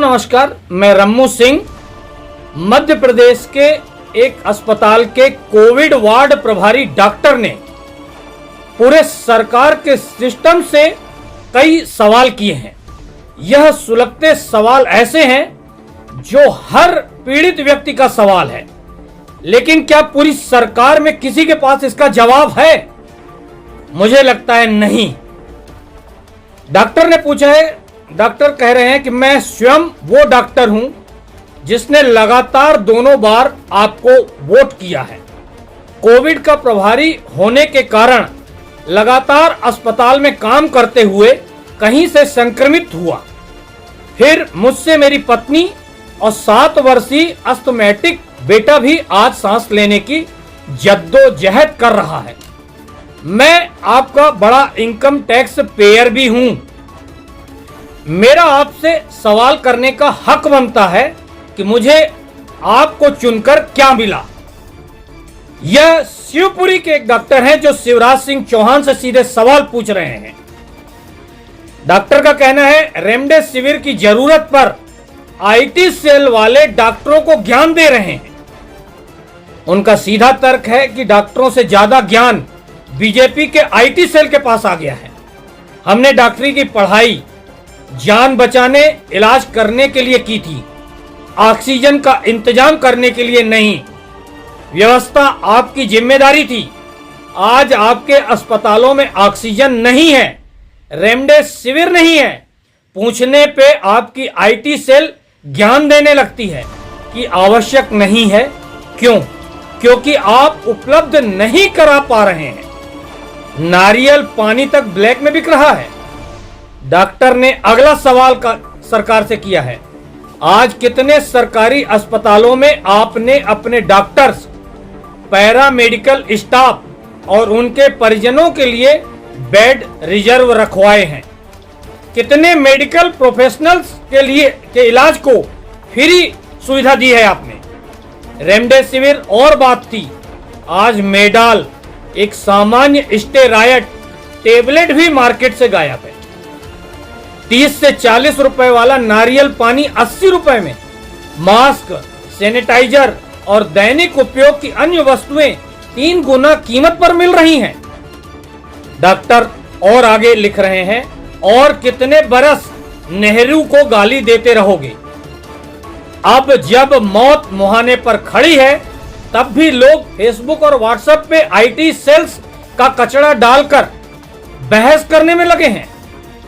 नमस्कार, मैं रम्मू सिंह मध्य प्रदेश के एक अस्पताल के कोविड वार्ड प्रभारी डॉक्टर ने पूरे सरकार के सिस्टम से कई सवाल किए हैं। यह सुलगते सवाल ऐसे हैं जो हर पीड़ित व्यक्ति का सवाल है, लेकिन क्या पूरी सरकार में किसी के पास इसका जवाब है? मुझे लगता है नहीं। डॉक्टर ने पूछा है, डॉक्टर कह रहे हैं कि मैं स्वयं वो डॉक्टर हूं जिसने लगातार 2 बार आपको वोट किया है। कोविड का प्रभारी होने के कारण लगातार अस्पताल में काम करते हुए कहीं से संक्रमित हुआ। फिर मुझसे मेरी पत्नी और 7 वर्षीय अस्थमैटिक बेटा भी आज सांस लेने की जद्दोजहद कर रहा है। मैं आपका बड़ा इनकम टैक्स पेयर भी हूं। मेरा आपसे सवाल करने का हक बनता है कि मुझे आपको चुनकर क्या मिला। यह शिवपुरी के एक डॉक्टर हैं जो शिवराज सिंह चौहान से सीधे सवाल पूछ रहे हैं। डॉक्टर का कहना है, रेमडेसिविर की जरूरत पर आईटी सेल वाले डॉक्टरों को ज्ञान दे रहे हैं। उनका सीधा तर्क है कि डॉक्टरों से ज्यादा ज्ञान बीजेपी के आईटी सेल के पास आ गया है। हमने डॉक्टरी की पढ़ाई जान बचाने, इलाज करने के लिए की थी, ऑक्सीजन का इंतजाम करने के लिए नहीं। व्यवस्था आपकी जिम्मेदारी थी। आज आपके अस्पतालों में ऑक्सीजन नहीं है, रेमडेसिविर नहीं है। पूछने पे आपकी आईटी सेल ज्ञान देने लगती है कि आवश्यक नहीं है। क्यों? क्योंकि आप उपलब्ध नहीं करा पा रहे हैं। नारियल पानी तक ब्लैक में बिक रहा है। डॉक्टर ने अगला सवाल का सरकार से किया है, आज कितने सरकारी अस्पतालों में आपने अपने डॉक्टर्स, पैरामेडिकल स्टाफ और उनके परिजनों के लिए बेड रिजर्व रखवाए हैं? कितने मेडिकल प्रोफेशनल्स के इलाज को फ्री सुविधा दी है आपने? रेमडेसिविर और बात थी, आज मेडाल एक सामान्य स्टेरॉयड टेबलेट भी मार्केट से गायब है। 30 से 40 रुपए वाला नारियल पानी 80 रुपए में, मास्क, सैनिटाइजर और दैनिक उपयोग की अन्य वस्तुएं 3 गुना कीमत पर मिल रही हैं। डॉक्टर और आगे लिख रहे हैं, और कितने बरस नेहरू को गाली देते रहोगे? अब जब मौत मुहाने पर खड़ी है, तब भी लोग फेसबुक और व्हाट्सएप पे आईटी सेल्स का कचरा डालकर बहस करने में लगे हैं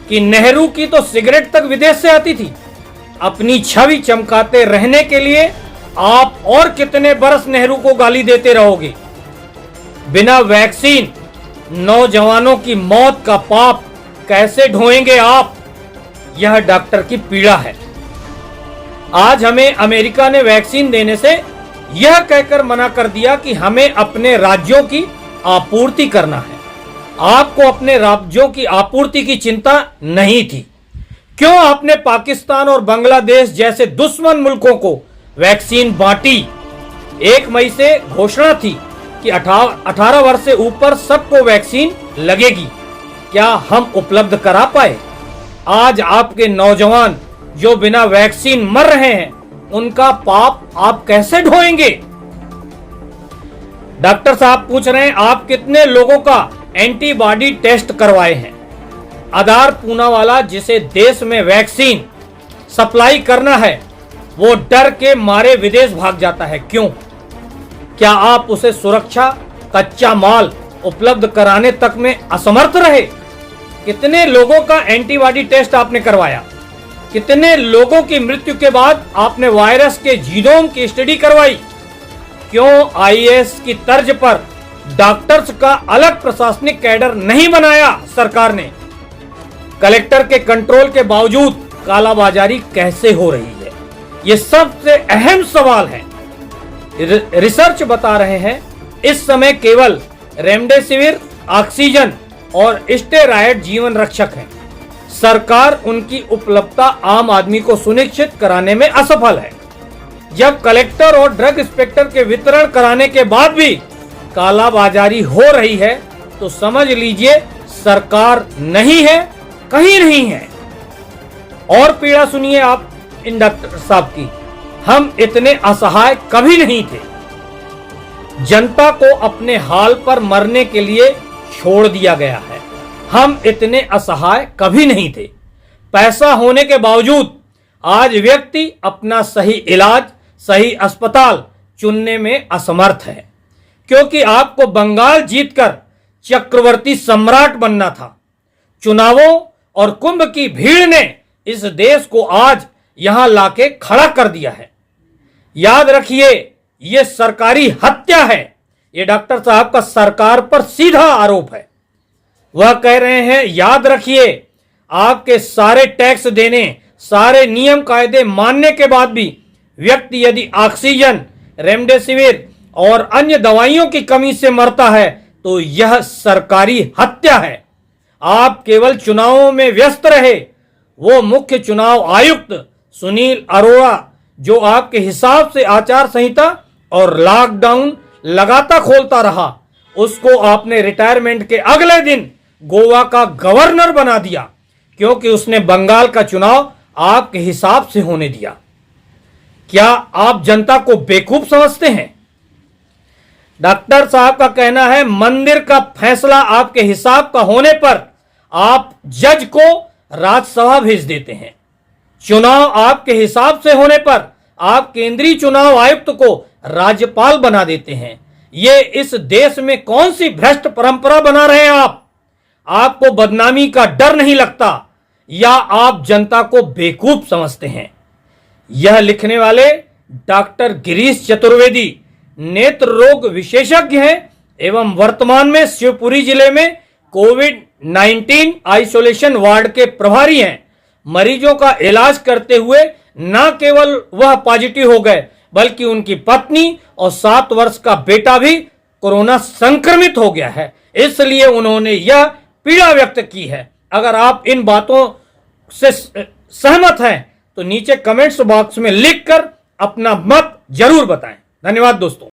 कि नेहरू की तो सिगरेट तक विदेश से आती थी। अपनी छवि चमकाते रहने के लिए आप और कितने बरस नेहरू को गाली देते रहोगे? बिना वैक्सीन नौजवानों की मौत का पाप कैसे ढोएंगे आप? यह डॉक्टर की पीड़ा है। आज हमें अमेरिका ने वैक्सीन देने से यह कहकर मना कर दिया कि हमें अपने राज्यों की आपूर्ति करना है। आपको अपने राज्यों की आपूर्ति की चिंता नहीं थी। क्यों आपने पाकिस्तान और बांग्लादेश जैसे दुश्मन मुल्कों को वैक्सीन बांटी? 1 मई से घोषणा थी कि 18 वर्ष से ऊपर सबको वैक्सीन लगेगी। क्या हम उपलब्ध करा पाए? आज आपके नौजवान जो बिना वैक्सीन मर रहे हैं, उनका पाप आप कैसे ढोएंगे? डॉक्टर साहब पूछ रहे हैं, आप कितने लोगों का एंटीबॉडी टेस्ट करवाए हैं? आधार पूनावाला, जिसे देश में वैक्सीन सप्लाई करना है, वो डर के मारे विदेश भाग जाता है। क्यों? क्या आप उसे सुरक्षा, कच्चा माल उपलब्ध कराने तक में असमर्थ रहे? कितने लोगों का एंटीबॉडी टेस्ट आपने करवाया? कितने लोगों की मृत्यु के बाद आपने वायरस के जीनोम की स्टडी करवाई? क्यों आईएएस की तर्ज पर डॉक्टर्स का अलग प्रशासनिक कैडर नहीं बनाया सरकार ने? कलेक्टर के कंट्रोल के बावजूद कालाबाजारी कैसे हो रही है? ये सबसे अहम सवाल है। रिसर्च बता रहे हैं, इस समय केवल रेमडेसिविर, ऑक्सीजन और स्टेरॉयड जीवन रक्षक हैं। सरकार उनकी उपलब्धता आम आदमी को सुनिश्चित कराने में असफल है। जब कलेक्टर और ड्रग इंस्पेक्टर के वितरण कराने के बाद भी कालाबाजारी हो रही है, तो समझ लीजिए सरकार नहीं है, कहीं नहीं है। और पीड़ा सुनिए आप, इन डॉक्टर साहब की, हम इतने असहाय कभी नहीं थे। जनता को अपने हाल पर मरने के लिए छोड़ दिया गया है। हम इतने असहाय कभी नहीं थे। पैसा होने के बावजूद आज व्यक्ति अपना सही इलाज, सही अस्पताल चुनने में असमर्थ है, क्योंकि आपको बंगाल जीतकर चक्रवर्ती सम्राट बनना था। चुनावों और कुंभ की भीड़ ने इस देश को आज यहां लाके खड़ा कर दिया है। याद रखिए, यह सरकारी हत्या है। यह डॉक्टर साहब का सरकार पर सीधा आरोप है। वह कह रहे हैं, याद रखिए, आपके सारे टैक्स देने, सारे नियम कायदे मानने के बाद भी व्यक्ति यदि ऑक्सीजन, रेमडेसिविर और अन्य दवाइयों की कमी से मरता है तो यह सरकारी हत्या है। आप केवल चुनावों में व्यस्त रहे। वो मुख्य चुनाव आयुक्त सुनील अरोड़ा, जो आपके हिसाब से आचार संहिता और लॉकडाउन लगातार खोलता रहा, उसको आपने रिटायरमेंट के अगले दिन गोवा का गवर्नर बना दिया, क्योंकि उसने बंगाल का चुनाव आपके हिसाब से होने दिया। क्या आप जनता को बेवकूफ समझते हैं? डॉक्टर साहब का कहना है, मंदिर का फैसला आपके हिसाब का होने पर आप जज को राज्यसभा भेज देते हैं। चुनाव आपके हिसाब से होने पर आप केंद्रीय चुनाव आयुक्त को राज्यपाल बना देते हैं। ये इस देश में कौन सी भ्रष्ट परंपरा बना रहे हैं आप? आपको बदनामी का डर नहीं लगता, या आप जनता को बेवकूफ समझते हैं? यह लिखने वाले डॉक्टर गिरीश चतुर्वेदी नेत्र रोग विशेषज्ञ हैं एवं वर्तमान में शिवपुरी जिले में कोविड-19 आइसोलेशन वार्ड के प्रभारी हैं। मरीजों का इलाज करते हुए न केवल वह पॉजिटिव हो गए, बल्कि उनकी पत्नी और 7 वर्ष का बेटा भी कोरोना संक्रमित हो गया है। इसलिए उन्होंने यह पीड़ा व्यक्त की है। अगर आप इन बातों से सहमत हैं तो नीचे कमेंट्स बॉक्स में लिखकर अपना मत जरूर बताएं। धन्यवाद दोस्तों।